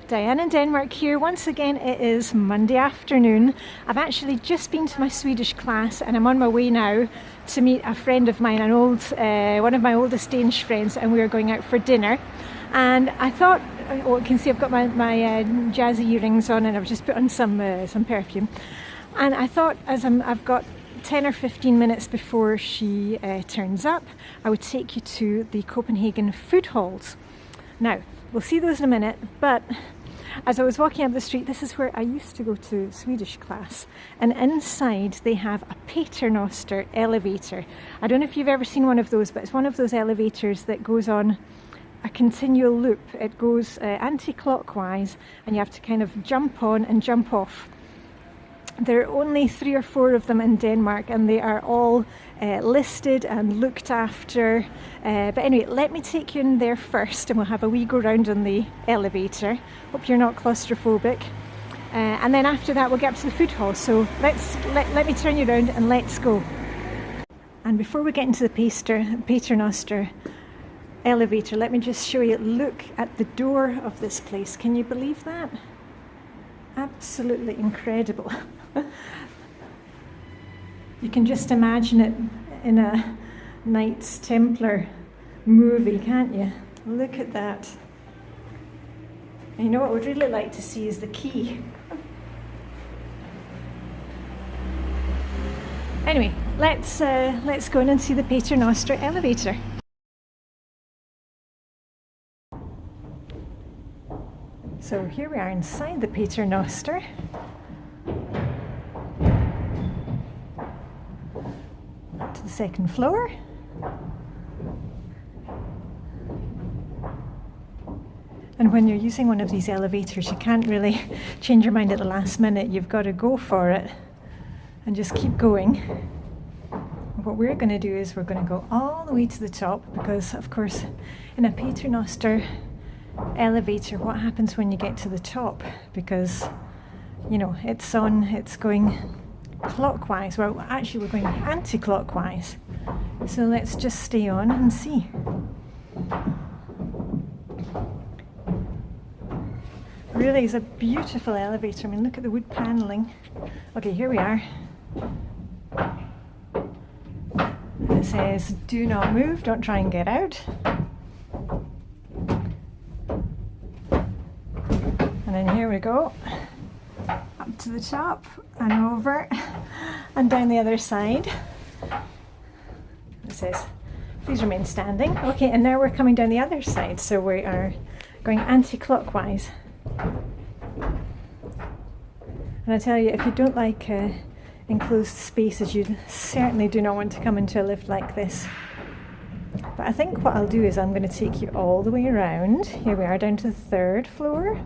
Diane in Denmark here. Once again, it is Monday afternoon. I've actually just been to my Swedish class and I'm on my way now to meet a friend of mine, one of my oldest Danish friends, and we are going out for dinner. And I thought, you can see I've got my jazzy earrings on and I've just put on some perfume. And I thought, I've got 10 or 15 minutes before she turns up, I would take you to the Copenhagen food halls. Now, we'll see those in a minute, but as I was walking up the street, this is where I used to go to Swedish class, and inside they have a Paternoster Elevator. I don't know if you've ever seen one of those, but it's one of those elevators that goes on a continual loop. It goes anti-clockwise and you have to kind of jump on and jump off. There are only 3 or 4 of them in Denmark and they are all listed and looked after. But anyway, let me take you in there first and we'll have a wee go round on the elevator. Hope you're not claustrophobic. And then after that we'll get up to the food hall. So let me turn you around and let's go. And before we get into the Paternoster Elevator, let me just show you, look at the door of this place. Can you believe that? Absolutely incredible. You can just imagine it in a Knights Templar movie, can't you? Look at that. And you know what I would really like to see is the key. Anyway, let's go in and see the Paternoster Elevator. So here we are inside the Paternoster. Up to the 2nd floor. And when you're using one of these elevators, you can't really change your mind at the last minute. You've got to go for it and just keep going. What we're going to do is we're going to go all the way to the top, because of course in a Paternoster elevator, what happens when you get to the top? Because you know it's going clockwise. Well, actually we're going anti-clockwise, so let's just stay on and see. Really is a beautiful elevator. I mean, look at the wood paneling. Okay, here we are. It says do not move, don't try and get out. And then here we go, up to the top and over and down the other side. It says, please remain standing. Okay, and now we're coming down the other side, so we are going anti-clockwise. And I tell you, if you don't like enclosed spaces, you certainly do not want to come into a lift like this. But I think what I'll do is I'm going to take you all the way around. Here we are, down to the 3rd floor.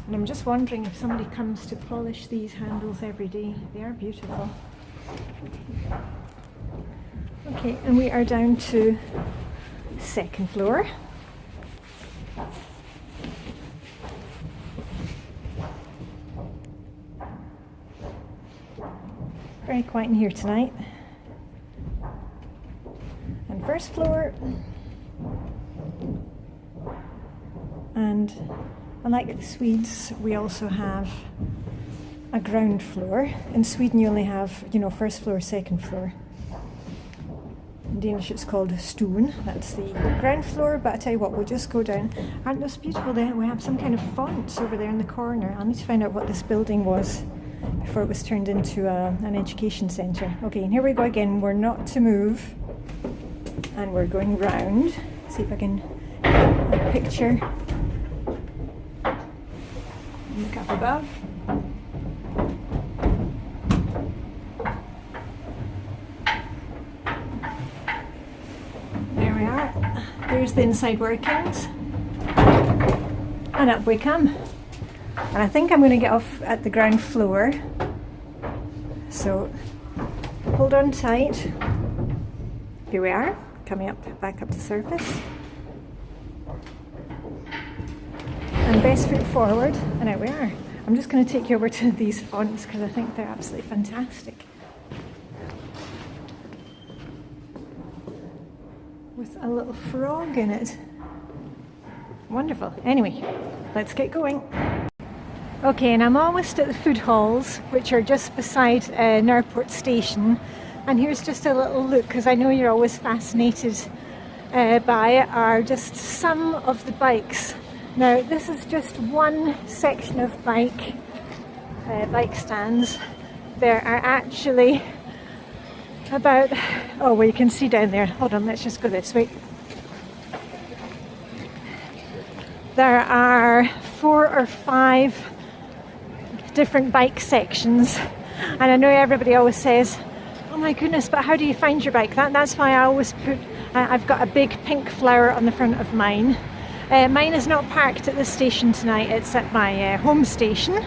And I'm just wondering if somebody comes to polish these handles every day. They are beautiful. Okay, and we are down to 2nd floor. Very quiet in here tonight. And 1st floor. And unlike the Swedes, we also have a ground floor. In Sweden you only have, 1st floor, 2nd floor. In Danish it's called stuen, that's the ground floor, but I tell you what, we'll just go down. Aren't those beautiful? We have some kind of fonts over there in the corner. I'll need to find out what this building was before it was turned into an education centre. Okay, and here we go again. We're not to move. And we're going round. See if I can get a picture. Look up above. There we are. There's the inside workings. And up we come. And I think I'm going to get off at the ground floor. So hold on tight. Here we are, coming up, back up to surface. And best foot forward, and out we are. I'm just going to take you over to these fonts because I think they're absolutely fantastic. With a little frog in it. Wonderful. Anyway, let's get going. Okay, and I'm almost at the food halls, which are just beside Nurport Station. And here's just a little look, because I know you're always fascinated by it, are just some of the bikes. Now, this is just one section of bike stands. There are actually about, oh, well, you can see down there. Hold on, let's just go this way. There are 4 or 5 different bike sections, and I know everybody always says, oh my goodness, but how do you find your bike? That's why I always put, I've got a big pink flower on the front of mine. Mine is not parked at this station tonight, it's at my home station.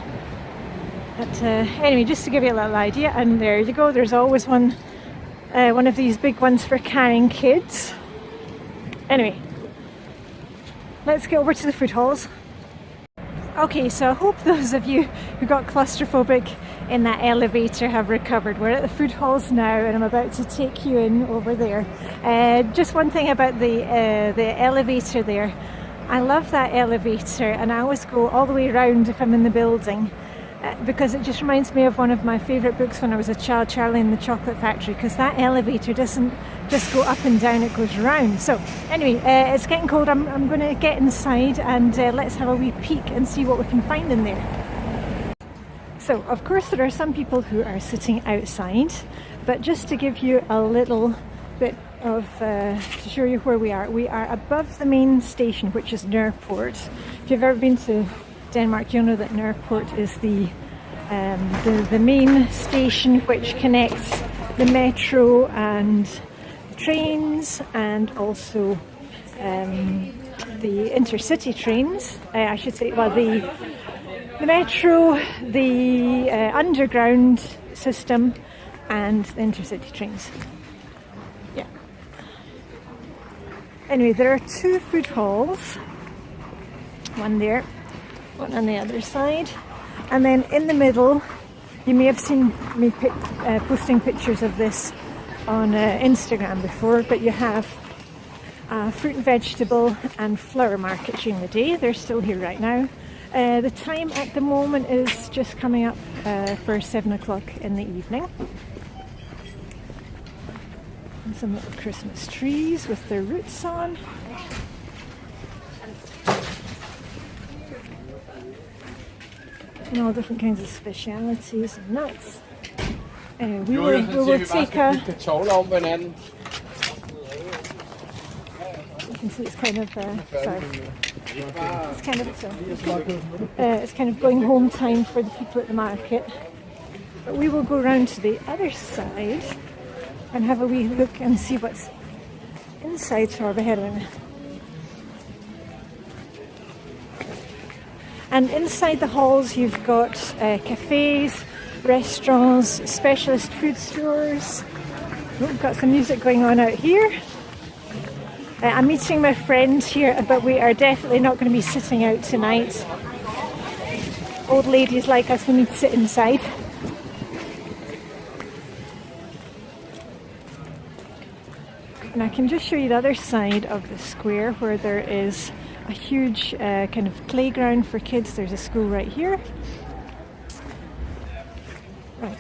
But anyway, just to give you a little idea, and there you go, there's always one of these big ones for carrying kids. Anyway, let's get over to the food halls. Okay, so I hope those of you who got claustrophobic in that elevator have recovered. We're at the food halls now, and I'm about to take you in over there. Just one thing about the elevator there. I love that elevator, and I always go all the way around if I'm in the building. Because it just reminds me of one of my favourite books when I was a child, Charlie and the Chocolate Factory, because that elevator doesn't just go up and down, it goes round. So anyway, it's getting cold. I'm going to get inside and let's have a wee peek and see what we can find in there. So of course there are some people who are sitting outside, but just to give you a little bit of, to show you where we are above the main station, which is Nurport. If you've ever been to Denmark, you'll know that Nurport is the main station which connects the metro and trains, and also the intercity trains. I should say, well, the metro, the underground system, and the intercity trains. Yeah. Anyway, there are 2 food halls. One there, one on the other side, and then in the middle, you may have seen me posting pictures of this on Instagram before, but you have fruit and vegetable and flower market during the day. They're still here right now. The time at the moment is just coming up for 7 o'clock in the evening. And some little Christmas trees with their roots on. And all different kinds of specialities and nuts. Anyway, we will take a... You can see it's kind of, sorry. It's kind of going home time for the people at the market. But we will go around to the other side and have a wee look and see what's inside Torvehellen. And inside the halls you've got cafes, restaurants, specialist food stores. Oh, we've got some music going on out here. I'm meeting my friend here, but we are definitely not going to be sitting out tonight. Old ladies like us, we need to sit inside. And I can just show you the other side of the square where there is a huge kind of playground for kids. There's a school right here. Right,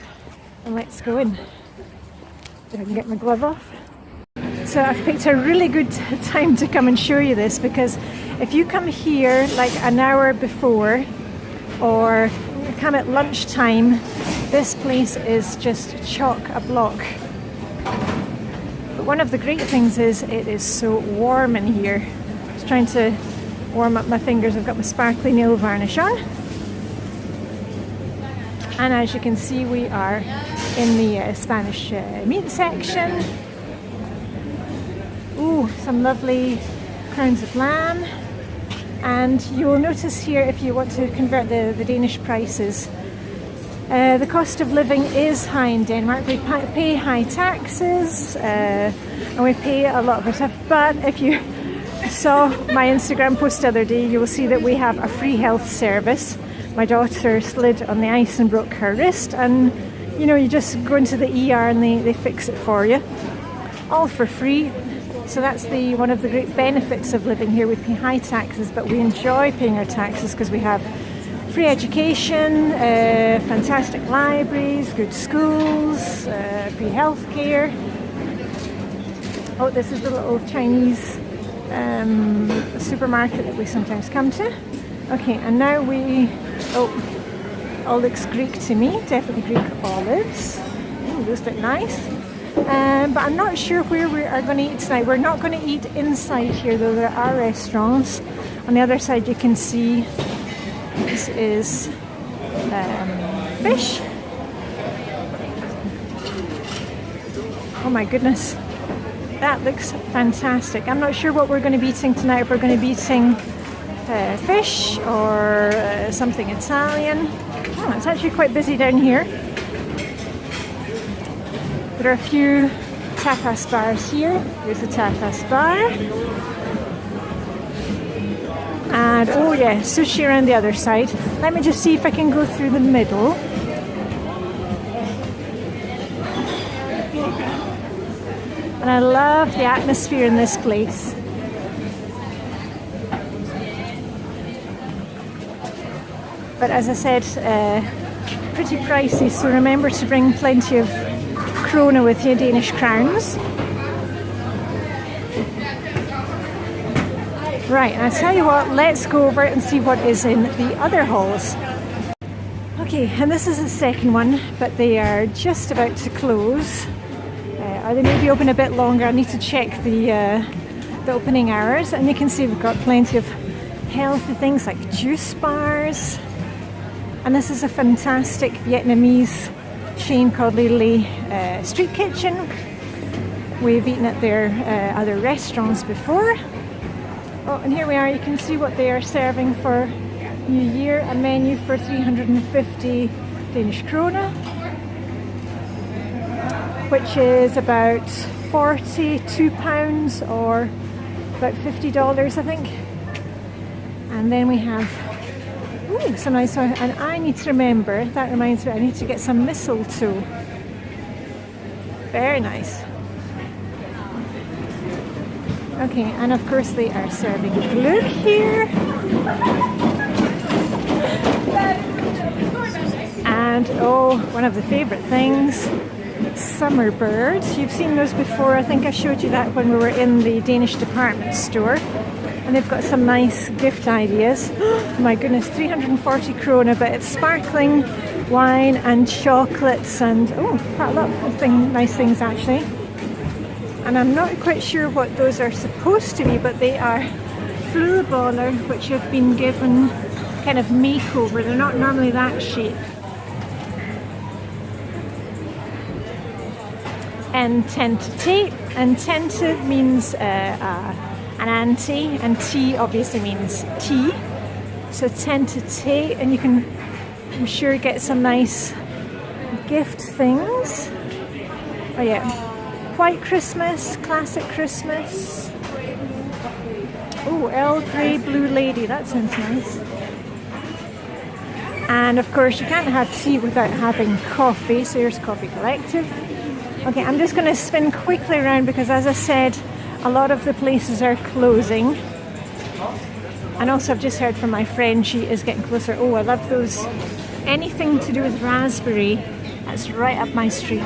and let's go in. If I can get my glove off. So I've picked a really good time to come and show you this, because if you come here like an hour before or come at lunchtime, this place is just chock-a-block. But one of the great things is it is so warm in here. I was trying to warm up my fingers. I've got my sparkly nail varnish on. And as you can see, we are in the Spanish meat section. Ooh, some lovely crowns of lamb. And you will notice here, if you want to convert the Danish prices, the cost of living is high in Denmark. We pay high taxes and we pay a lot of our stuff. But if you saw my Instagram post the other day, you will see that we have a free health service. My daughter slid on the ice and broke her wrist, and you know, you just go into the ER and they fix it for you, all for free. So that's one of the great benefits of living here. We pay high taxes, but we enjoy paying our taxes because we have free education, fantastic libraries, good schools, free healthcare. Oh, this is the little Chinese supermarket that we sometimes come to. Okay, and now all looks Greek to me, definitely Greek olives. Ooh, those look nice. But I'm not sure where we are going to eat tonight. We're not going to eat inside here, though there are restaurants. On the other side you can see this is fish. Oh my goodness, that looks fantastic. I'm not sure what we're going to be eating tonight, if we're going to be eating fish or something Italian. Oh, it's actually quite busy down here. There are a few tapas bars here. There's a tapas bar. And oh yeah, sushi around the other side. Let me just see if I can go through the middle. And I love the atmosphere in this place. But as I said, pretty pricey, so remember to bring plenty of krona with you, Danish crowns. Right, and I tell you what, let's go over and see what is in the other halls. Okay, and this is the second one, but they are just about to close. Or they may be open a bit longer. I need to check the opening hours, and you can see we've got plenty of healthy things like juice bars. And this is a fantastic Vietnamese chain called Flylady Street Kitchen. We've eaten at their other restaurants before. Oh, and here we are. You can see what they are serving for New Year. A menu for 350 Danish krona, which is about £42 or about $50, I think. And then we have some nice, and I need to remember, that reminds me, I need to get some mistletoe. Very nice. Okay, and of course they are serving glögg here. And oh, one of the favourite things, summer birds. You've seen those before. I think I showed you that when we were in the Danish department store. And they've got some nice gift ideas. Oh my goodness, 340 krona, but it's sparkling wine and chocolates and quite a lot of nice things actually. And I'm not quite sure what those are supposed to be, but they are flødeboller, which have been given kind of makeover. They're not normally that shape. And tente. And tente means an auntie, and tea obviously means tea. So tente, and you can, I'm sure, get some nice gift things. Oh yeah, white Christmas, classic Christmas. Oh, Earl Grey Blue Lady, that sounds nice. And of course you can't have tea without having coffee, so here's Coffee Collective. Okay, I'm just going to spin quickly around because, as I said, a lot of the places are closing. And also I've just heard from my friend, she is getting closer. Oh, I love those. Anything to do with raspberry, that's right up my street.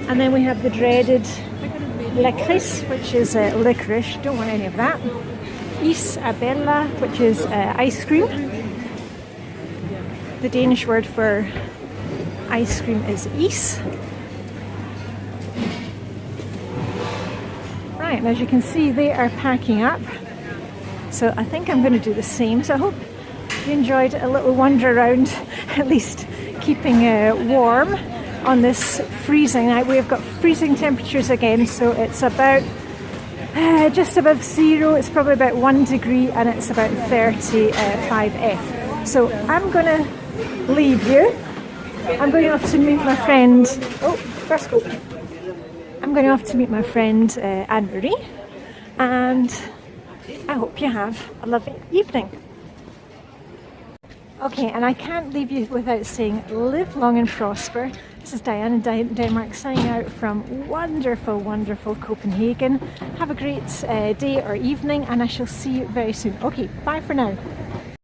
And then we have the dreaded licorice, which is licorice. Don't want any of that. Is abella, which is ice cream. The Danish word for ice cream is is. Right, and as you can see, they are packing up. So I think I'm going to do the same. So I hope you enjoyed a little wander around, at least keeping warm on this freezing night. We've got freezing temperatures again, so it's about just above zero. It's probably about 1 degree and it's about 35 So I'm going to leave you. I'm going off to meet my friend. Oh, first go. I'm going off to meet my friend Anne-Marie, and I hope you have a lovely evening. Okay, and I can't leave you without saying live long and prosper. This is Diane in Denmark signing out from wonderful, wonderful Copenhagen. Have a great day or evening, and I shall see you very soon. Okay, bye for now.